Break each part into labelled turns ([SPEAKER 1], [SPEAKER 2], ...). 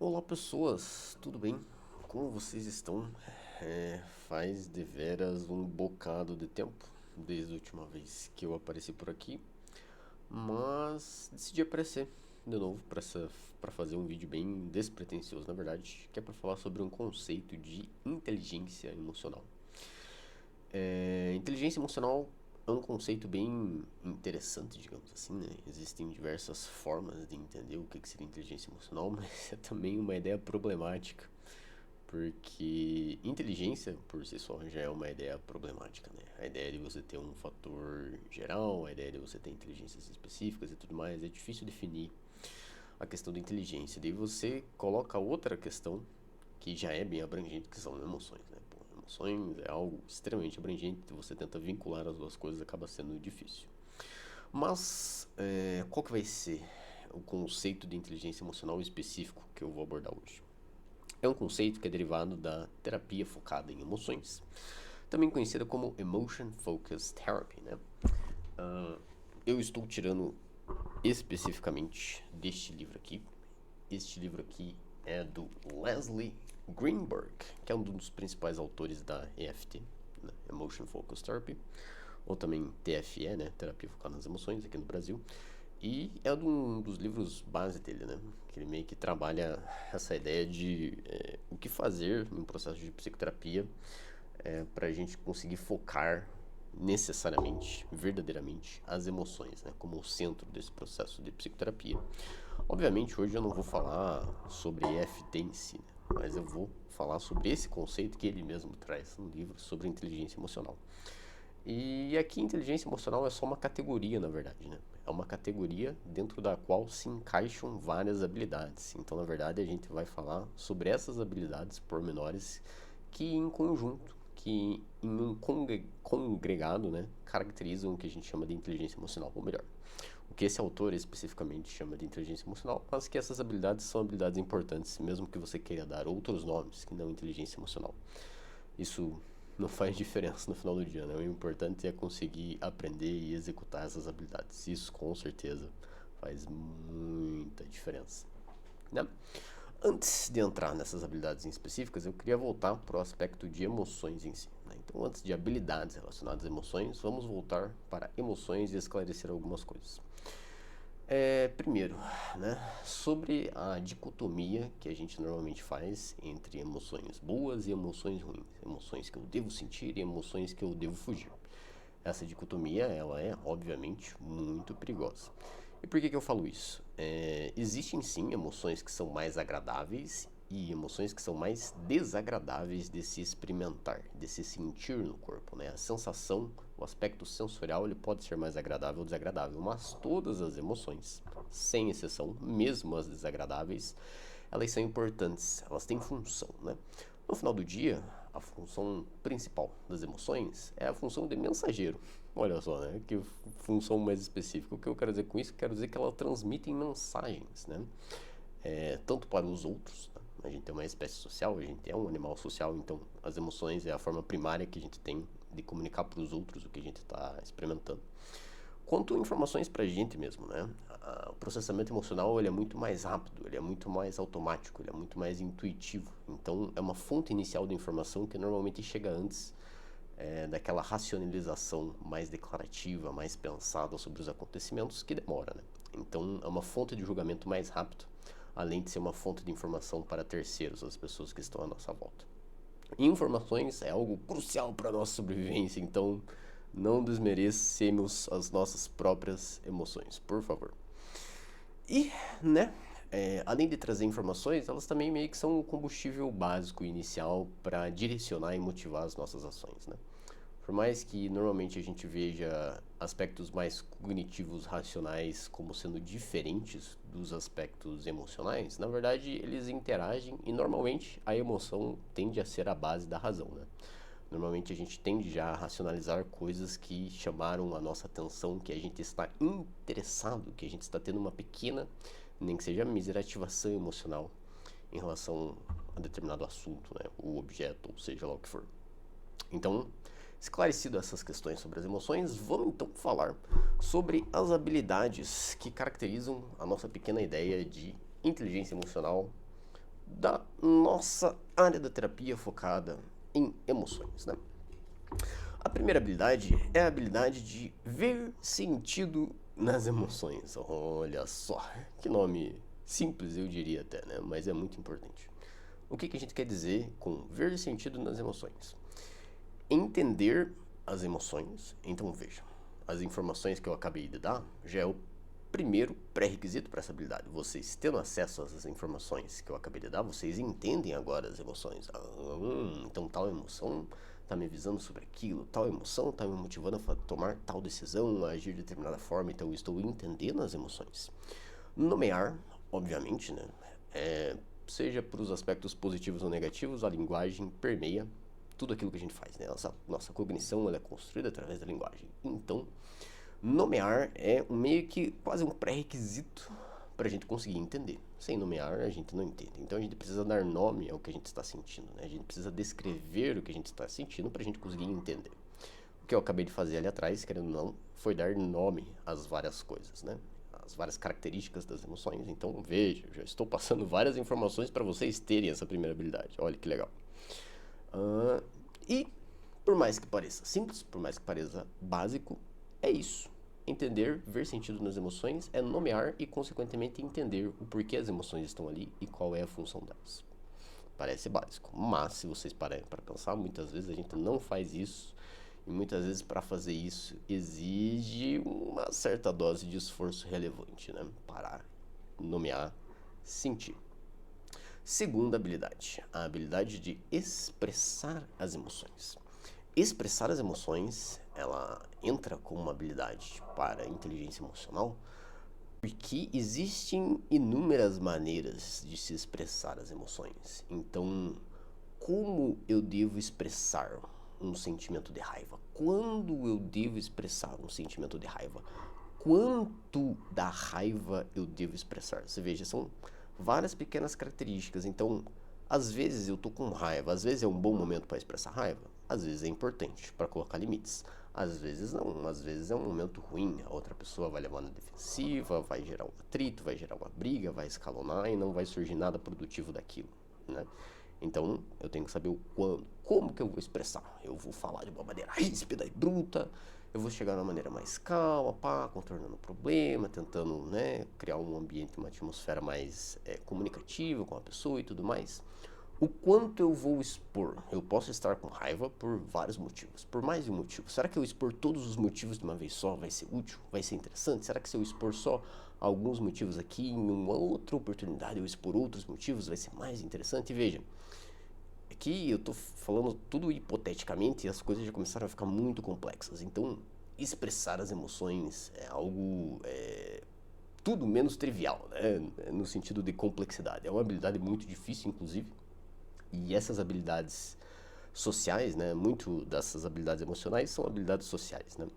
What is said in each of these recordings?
[SPEAKER 1] Olá pessoas, tudo bem? Como vocês estão? Faz deveras um bocado de tempo desde a última vez que eu apareci por aqui, mas decidi aparecer de novo para fazer um vídeo bem despretensioso, na verdade, que é para falar sobre um conceito de inteligência emocional. Inteligência emocional é um conceito bem interessante, digamos assim, né? Existem diversas formas de entender o que seria inteligência emocional, mas é também uma ideia problemática, porque inteligência por si só já é uma ideia problemática, né? A ideia de você ter um fator geral, a ideia de você ter inteligências específicas e tudo mais, é difícil definir a questão da inteligência. Daí você coloca outra questão que já é bem abrangente, que são emoções, né? Pô, emoções é algo extremamente abrangente, você tenta vincular as duas coisas, acaba sendo difícil. Mas, qual que vai ser o conceito de inteligência emocional específico que eu vou abordar hoje? É um conceito que é derivado da terapia focada em emoções, também conhecida como Emotion Focused Therapy, né? Eu estou tirando especificamente deste livro aqui. Este livro aqui é do Leslie Greenberg, que é um dos principais autores da EFT, né? Emotion Focused Therapy, ou também TFE, né? Terapia Focada nas Emoções, aqui no Brasil. E é um dos livros base dele, né? Que ele meio que trabalha essa ideia de o que fazer no processo de psicoterapia para a gente conseguir focar necessariamente, verdadeiramente, as emoções, né? Como o centro desse processo de psicoterapia. Obviamente, hoje eu não vou falar sobre EFT em si, né? Mas eu vou falar sobre esse conceito que ele mesmo traz no livro sobre inteligência emocional. E aqui inteligência emocional é só uma categoria, na verdade, né? É uma categoria dentro da qual se encaixam várias habilidades. Então, na verdade, a gente vai falar sobre essas habilidades pormenores que em conjunto, que em um congregado, né, caracterizam o que a gente chama de inteligência emocional, ou melhor, o que esse autor especificamente chama de inteligência emocional, mas que essas habilidades são habilidades importantes, mesmo que você queira dar outros nomes que não inteligência emocional. Isso não faz diferença no final do dia, né? O importante é conseguir aprender e executar essas habilidades. Isso com certeza faz muita diferença, né? Antes de entrar nessas habilidades em específicas, eu queria voltar para o aspecto de emoções em si, né? Então, antes de habilidades relacionadas a emoções, vamos voltar para emoções e esclarecer algumas coisas. Primeiro, né, sobre a dicotomia que a gente normalmente faz entre emoções boas e emoções ruins, emoções que eu devo sentir e emoções que eu devo fugir. Essa dicotomia, ela é, obviamente, muito perigosa. E por que eu falo isso? Existem sim emoções que são mais agradáveis e emoções que são mais desagradáveis de se experimentar, de se sentir no corpo, né? A sensação, o aspecto sensorial, ele pode ser mais agradável ou desagradável, mas todas as emoções, sem exceção, mesmo as desagradáveis, elas são importantes, elas têm função, né? No final do dia, a função principal das emoções é a função de mensageiro. Olha só, né? Que função mais específica. O que eu quero dizer com isso? Quero dizer que elas transmitem mensagens, né? Tanto para os outros, né? A gente é uma espécie social, a gente é um animal social, então as emoções é a forma primária que a gente tem de comunicar para os outros o que a gente está experimentando. Quanto informações para a gente mesmo, né? O processamento emocional ele é muito mais rápido, ele é muito mais automático, ele é muito mais intuitivo. Então é uma fonte inicial de informação que normalmente chega antes daquela racionalização mais declarativa, mais pensada sobre os acontecimentos que demora, né? Então é uma fonte de julgamento mais rápido, além de ser uma fonte de informação para terceiros, as pessoas que estão à nossa volta. E informações é algo crucial para a nossa sobrevivência, então não desmerecemos as nossas próprias emoções, por favor. E, né, além de trazer informações, elas também meio que são um combustível básico inicial para direcionar e motivar as nossas ações, né? Por mais que normalmente a gente veja aspectos mais cognitivos, racionais, como sendo diferentes dos aspectos emocionais, na verdade eles interagem e normalmente a emoção tende a ser a base da razão, né? Normalmente a gente tende já a racionalizar coisas que chamaram a nossa atenção, que a gente está interessado, que a gente está tendo uma pequena, nem que seja mísera ativação emocional em relação a determinado assunto, né? O objeto, ou seja lá o que for. Então, esclarecido essas questões sobre as emoções, vamos então falar sobre as habilidades que caracterizam a nossa pequena ideia de inteligência emocional da nossa área da terapia focada em emoções, né? A primeira habilidade é a habilidade de ver sentido nas emoções. Olha só, que nome simples eu diria até, né? Mas é muito importante. O que a gente quer dizer com ver sentido nas emoções? Entender as emoções. Então veja, as informações que eu acabei de dar já é o primeiro pré-requisito para essa habilidade. Vocês tendo acesso às informações que eu acabei de dar, vocês entendem agora as emoções. Então tal emoção está me avisando sobre aquilo, tal emoção está me motivando a tomar tal decisão, a agir de determinada forma, então eu estou entendendo as emoções. Nomear, obviamente, né? Seja para os aspectos positivos ou negativos, a linguagem permeia tudo aquilo que a gente faz, né? Nossa cognição ela é construída através da linguagem. Então, nomear é meio que quase um pré-requisito para a gente conseguir entender. Sem nomear, a gente não entende. Então, a gente precisa dar nome ao que a gente está sentindo, né? A gente precisa descrever o que a gente está sentindo para a gente conseguir entender. O que eu acabei de fazer ali atrás, querendo ou não, foi dar nome às várias coisas, né? As várias características das emoções. Então, veja, eu já estou passando várias informações para vocês terem essa primeira habilidade. Olha que legal. E, por mais que pareça simples, por mais que pareça básico, é isso. Entender, ver sentido nas emoções é nomear e, consequentemente, entender o porquê as emoções estão ali e qual é a função delas. Parece básico, mas se vocês pararem para pensar, muitas vezes a gente não faz isso e muitas vezes para fazer isso exige uma certa dose de esforço relevante, né? Parar, nomear, sentir. Segunda habilidade, a habilidade de expressar as emoções. Expressar as emoções, ela entra como uma habilidade para a inteligência emocional, porque existem inúmeras maneiras de se expressar as emoções. Então, como eu devo expressar um sentimento de raiva? Quando eu devo expressar um sentimento de raiva? Quanto da raiva eu devo expressar? Você veja, são várias pequenas características. Então, às vezes eu tô com raiva, às vezes é um bom momento para expressar raiva, às vezes é importante para colocar limites, às vezes não, às vezes é um momento ruim, a outra pessoa vai levar na defensiva, vai gerar um atrito, vai gerar uma briga, vai escalonar e não vai surgir nada produtivo daquilo, né? Então, eu tenho que saber o quando, como que eu vou expressar. Eu vou falar de uma maneira ríspida e bruta, eu vou chegar de uma maneira mais calma, contornando o problema, tentando, né, criar um ambiente, uma atmosfera mais comunicativa com a pessoa e tudo mais. O quanto eu vou expor? Eu posso estar com raiva por vários motivos, por mais de um motivo. Será que eu expor todos os motivos de uma vez só vai ser útil? Vai ser interessante? Será que se eu expor só alguns motivos aqui, em uma outra oportunidade eu expor outros motivos, vai ser mais interessante? E veja, aqui eu tô falando tudo hipoteticamente e as coisas já começaram a ficar muito complexas. Então, expressar as emoções é algo tudo menos trivial, né? No sentido de complexidade. É uma habilidade muito difícil, inclusive. E essas habilidades sociais, né? Muito dessas habilidades emocionais são habilidades sociais, né?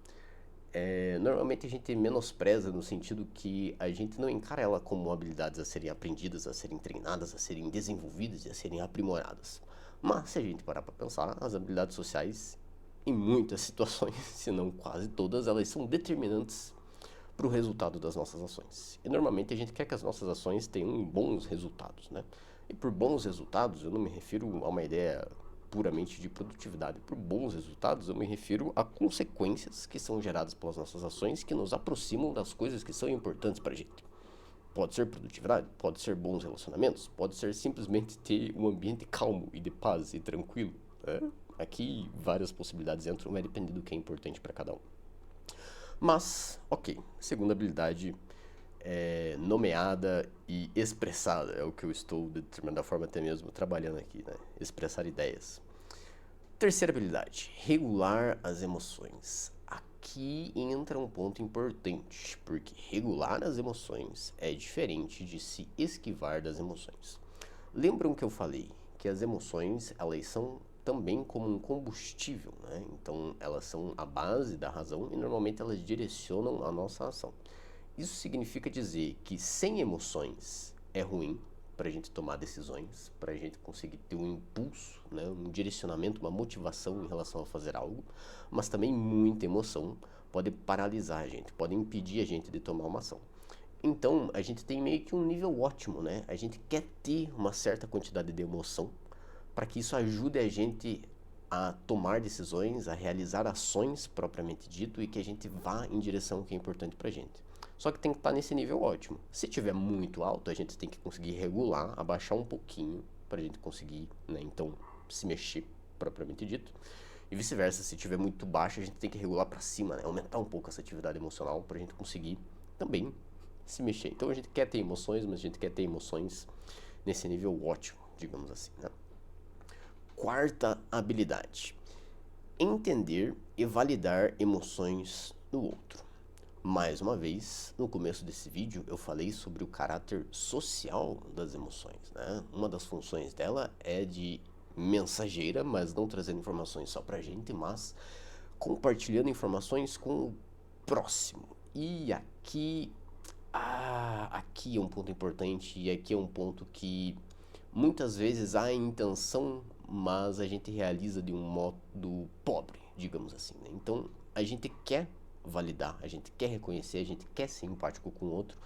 [SPEAKER 1] Normalmente a gente menospreza no sentido que a gente não encara ela como habilidades a serem aprendidas, a serem treinadas, a serem desenvolvidas e a serem aprimoradas. Mas se a gente parar para pensar, as habilidades sociais, em muitas situações, se não quase todas, elas são determinantes para o resultado das nossas ações. E normalmente a gente quer que as nossas ações tenham bons resultados, né? E por bons resultados eu não me refiro a uma ideia puramente de produtividade. Por bons resultados eu me refiro a consequências que são geradas pelas nossas ações que nos aproximam das coisas que são importantes para a gente. Pode ser produtividade, pode ser bons relacionamentos, pode ser simplesmente ter um ambiente calmo e de paz e tranquilo. Aqui várias possibilidades entram, vai depender do que é importante para cada um. Mas, ok, segunda habilidade nomeada e expressada, é o que eu estou, de determinada forma, até mesmo trabalhando aqui, né? Expressar ideias. Terceira habilidade, regular as emoções. Aqui entra um ponto importante, porque regular as emoções é diferente de se esquivar das emoções. Lembram que eu falei que as emoções, elas são também como um combustível, né? Então, elas são a base da razão e normalmente elas direcionam a nossa ação. Isso significa dizer que sem emoções é ruim para a gente tomar decisões, para a gente conseguir ter um impulso, né, um direcionamento, uma motivação em relação a fazer algo, mas também muita emoção pode paralisar a gente, pode impedir a gente de tomar uma ação. Então, a gente tem meio que um nível ótimo, né? A gente quer ter uma certa quantidade de emoção para que isso ajude a gente a tomar decisões, a realizar ações propriamente dito e que a gente vá em direção que é importante pra gente. Só que tem que estar nesse nível ótimo. Se tiver muito alto, a gente tem que conseguir regular, abaixar um pouquinho para a gente conseguir, né, então, se mexer propriamente dito. E vice-versa, se tiver muito baixo, a gente tem que regular para cima, né, aumentar um pouco essa atividade emocional para a gente conseguir também se mexer. Então a gente quer ter emoções, mas a gente quer ter emoções nesse nível ótimo, digamos assim, né? Quarta habilidade: entender e validar emoções no outro. Mais uma vez, no começo desse vídeo eu falei sobre o caráter social das emoções, né? Uma das funções dela é de mensageira, mas não trazendo informações só pra gente, mas compartilhando informações com o próximo. E aqui é um ponto importante e aqui é um ponto que muitas vezes há intenção, mas a gente realiza de um modo pobre, digamos assim, né? Então, a gente quer validar, a gente quer reconhecer, a gente quer ser empático com o outro,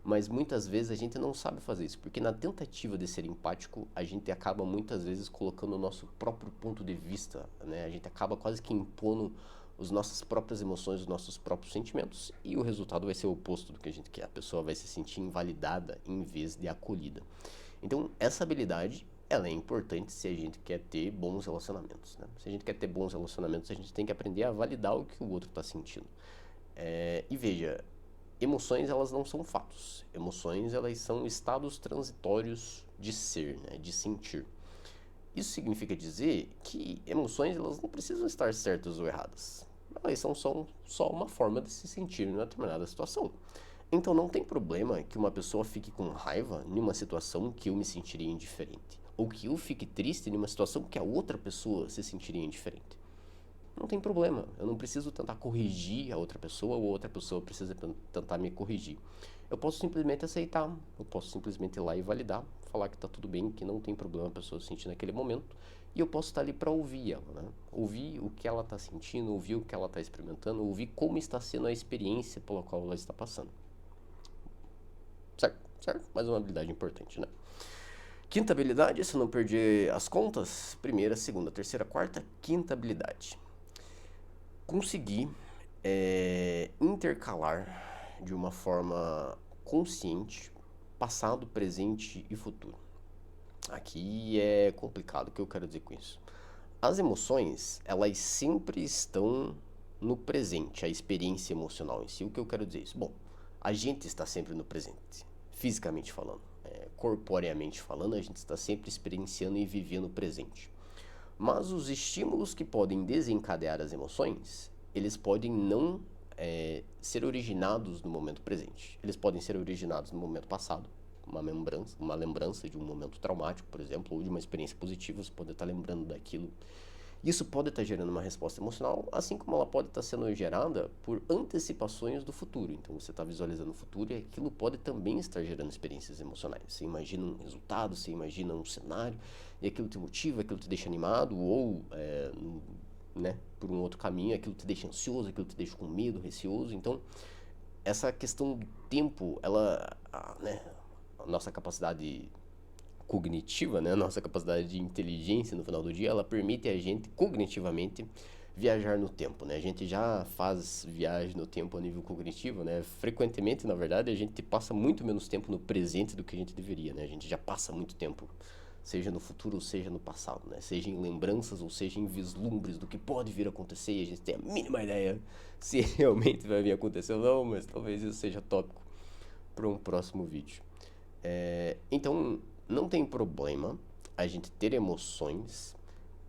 [SPEAKER 1] mas muitas vezes a gente não sabe fazer isso, porque na tentativa de ser empático, a gente acaba muitas vezes colocando o nosso próprio ponto de vista, né? A gente acaba quase que impondo as nossas próprias emoções, os nossos próprios sentimentos, e o resultado vai ser o oposto do que a gente quer. A pessoa vai se sentir invalidada em vez de acolhida. Então, essa habilidade, ela é importante se a gente quer ter bons relacionamentos, né? Se a gente quer ter bons relacionamentos, a gente tem que aprender a validar o que o outro está sentindo. E veja, emoções, elas não são fatos. Emoções, elas são estados transitórios de ser, né? De sentir. Isso significa dizer que emoções, elas não precisam estar certas ou erradas. Elas são só uma forma de se sentir em uma determinada situação. Então não tem problema que uma pessoa fique com raiva em uma situação que eu me sentiria indiferente, ou que eu fique triste em uma situação que a outra pessoa se sentiria indiferente. Não tem problema, eu não preciso tentar corrigir a outra pessoa ou a outra pessoa precisa tentar me corrigir. Eu posso simplesmente aceitar, eu posso simplesmente ir lá e validar, falar que tá tudo bem, que não tem problema a pessoa sentir naquele momento, e eu posso estar ali para ouvir ela, né? Ouvir o que ela está sentindo, ouvir o que ela está experimentando, ouvir como está sendo a experiência pela qual ela está passando. Certo? Certo? Mais uma habilidade importante, né? Quinta habilidade, se eu não perdi as contas, primeira, segunda, terceira, quarta, quinta habilidade: conseguir intercalar de uma forma consciente passado, presente e futuro. Aqui é complicado, o que eu quero dizer com isso? As emoções, elas sempre estão no presente, a experiência emocional em si. O que eu quero dizer isso? Bom, a gente está sempre no presente, fisicamente falando, corporeamente falando, a gente está sempre experienciando e vivendo o presente. Mas os estímulos que podem desencadear as emoções, eles podem não ser originados no momento presente. Eles podem ser originados no momento passado, uma lembrança de um momento traumático, por exemplo, ou de uma experiência positiva, você pode estar lembrando daquilo. Isso pode estar gerando uma resposta emocional, assim como ela pode estar sendo gerada por antecipações do futuro. Então você está visualizando o futuro e aquilo pode também estar gerando experiências emocionais. Você imagina um resultado, você imagina um cenário e aquilo te motiva, aquilo te deixa animado ou, né, por um outro caminho, aquilo te deixa ansioso, aquilo te deixa com medo, receoso. Então essa questão do tempo, né, a nossa capacidade cognitiva, né, a nossa capacidade de inteligência no final do dia, ela permite a gente cognitivamente viajar no tempo, né? A gente já faz viagem no tempo a nível cognitivo, né? Frequentemente, na verdade, a gente passa muito menos tempo no presente do que a gente deveria, né? A gente já passa muito tempo, seja no futuro ou seja no passado, né? Seja em lembranças ou seja em vislumbres do que pode vir a acontecer e a gente tem a mínima ideia se realmente vai vir a acontecer ou não, mas talvez isso seja tópico para um próximo vídeo. Então, não tem problema a gente ter emoções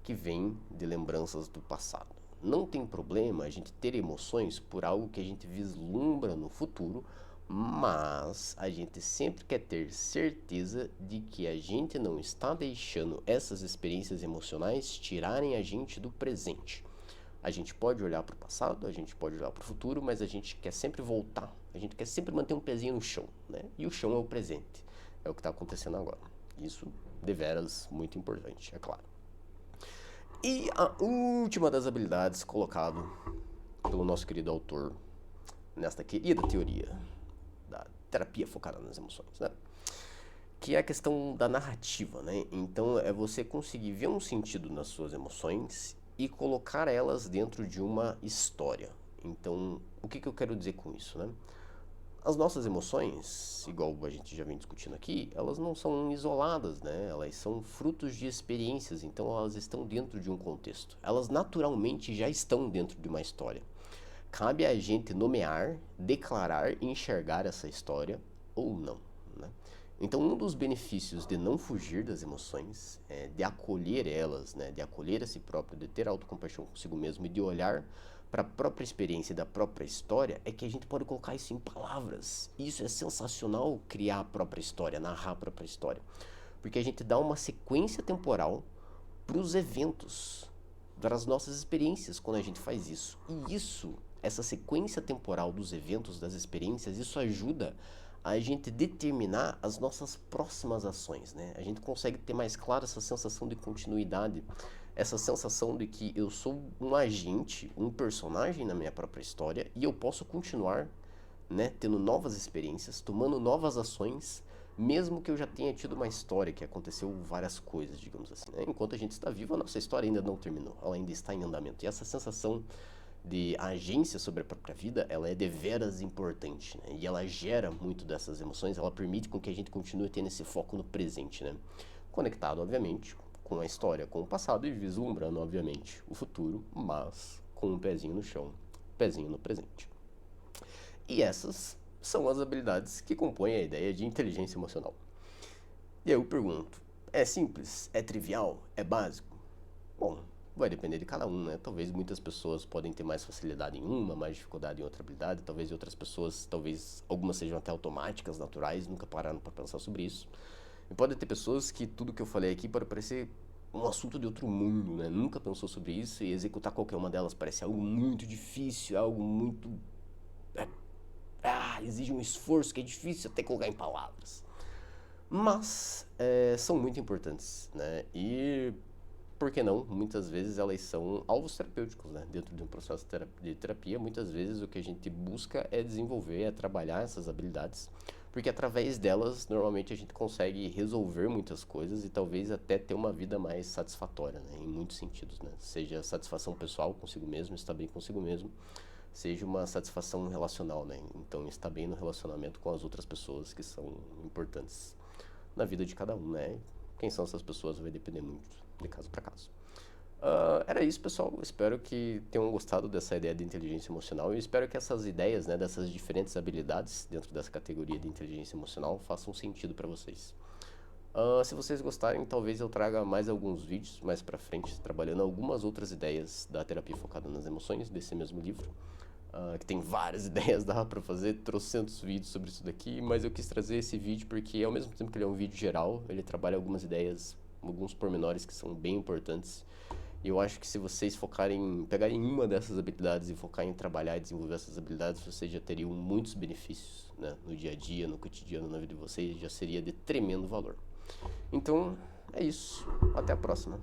[SPEAKER 1] que vêm de lembranças do passado. Não tem problema a gente ter emoções por algo que a gente vislumbra no futuro, mas a gente sempre quer ter certeza de que a gente não está deixando essas experiências emocionais tirarem a gente do presente. A gente pode olhar para o passado, a gente pode olhar para o futuro, mas a gente quer sempre voltar, a gente quer sempre manter um pezinho no chão, né? E o chão é o presente, é o que está acontecendo agora. Isso, deveras, muito importante, é claro. E a última das habilidades colocado pelo nosso querido autor nesta querida teoria da terapia focada nas emoções, né? Que é a questão da narrativa, né? Então é você conseguir ver um sentido nas suas emoções e colocar elas dentro de uma história. Então, o que eu quero dizer com isso, né? As nossas emoções, igual a gente já vem discutindo aqui, elas não são isoladas, né? Elas são frutos de experiências, então elas estão dentro de um contexto. Elas naturalmente já estão dentro de uma história. Cabe a gente nomear, declarar e enxergar essa história ou não, né? Então, um dos benefícios de não fugir das emoções, de acolher elas, né, de acolher a si próprio, de ter autocompaixão consigo mesmo e de olhar para a própria experiência e da própria história, é que a gente pode colocar isso em palavras. Isso é sensacional, criar a própria história, narrar a própria história. Porque a gente dá uma sequência temporal para os eventos, para as nossas experiências quando a gente faz isso. E isso, essa sequência temporal dos eventos, das experiências, isso ajuda a gente determinar as nossas próximas ações, né? A gente consegue ter mais claro essa sensação de continuidade, essa sensação de que eu sou um agente, um personagem na minha própria história e eu posso continuar, né, tendo novas experiências, tomando novas ações, mesmo que eu já tenha tido uma história que aconteceu várias coisas, digamos assim, né? Enquanto a gente está vivo, a nossa história ainda não terminou, ela ainda está em andamento. E essa sensação de agência sobre a própria vida, ela é deveras importante, né? E ela gera muito dessas emoções, ela permite com que a gente continue tendo esse foco no presente, né? Conectado, obviamente, com a história, com o passado e vislumbrando, obviamente, o futuro, mas com um pezinho no chão, pezinho no presente. E essas são as habilidades que compõem a ideia de inteligência emocional. E aí eu pergunto, é simples? É trivial? É básico? Bom, vai depender de cada um, né? Talvez muitas pessoas podem ter mais facilidade em uma, mais dificuldade em outra habilidade. Talvez outras pessoas, talvez algumas sejam até automáticas, naturais, nunca pararam para pensar sobre isso. E pode ter pessoas que tudo que eu falei aqui pode parecer um assunto de outro mundo, né? Nunca pensou sobre isso e executar qualquer uma delas parece algo muito difícil, algo muito... exige um esforço que é difícil até colocar em palavras. Mas são muito importantes, né? E por que não? Muitas vezes elas são alvos terapêuticos, né? Dentro de um processo de terapia, muitas vezes o que a gente busca é desenvolver, é trabalhar essas habilidades, porque através delas, normalmente a gente consegue resolver muitas coisas e talvez até ter uma vida mais satisfatória, né? Em muitos sentidos, né? Seja satisfação pessoal consigo mesmo, estar bem consigo mesmo, seja uma satisfação relacional, né? Então, estar bem no relacionamento com as outras pessoas que são importantes na vida de cada um, né? Quem são essas pessoas vai depender muito de caso para caso. Era isso, pessoal. Espero que tenham gostado dessa ideia de inteligência emocional e espero que essas ideias, né, dessas diferentes habilidades dentro dessa categoria de inteligência emocional façam sentido para vocês. Se vocês gostarem, talvez eu traga mais alguns vídeos mais para frente, trabalhando algumas outras ideias da terapia focada nas emoções, desse mesmo livro. Que tem várias ideias, dá para fazer trocentos vídeos sobre isso daqui, mas eu quis trazer esse vídeo porque ao mesmo tempo que ele é um vídeo geral, ele trabalha algumas ideias, alguns pormenores que são bem importantes. E eu acho que se vocês pegarem uma dessas habilidades e focar em trabalhar e desenvolver essas habilidades, vocês já teriam muitos benefícios, né, no dia a dia, no cotidiano, na vida de vocês, já seria de tremendo valor. Então, é isso. Até a próxima.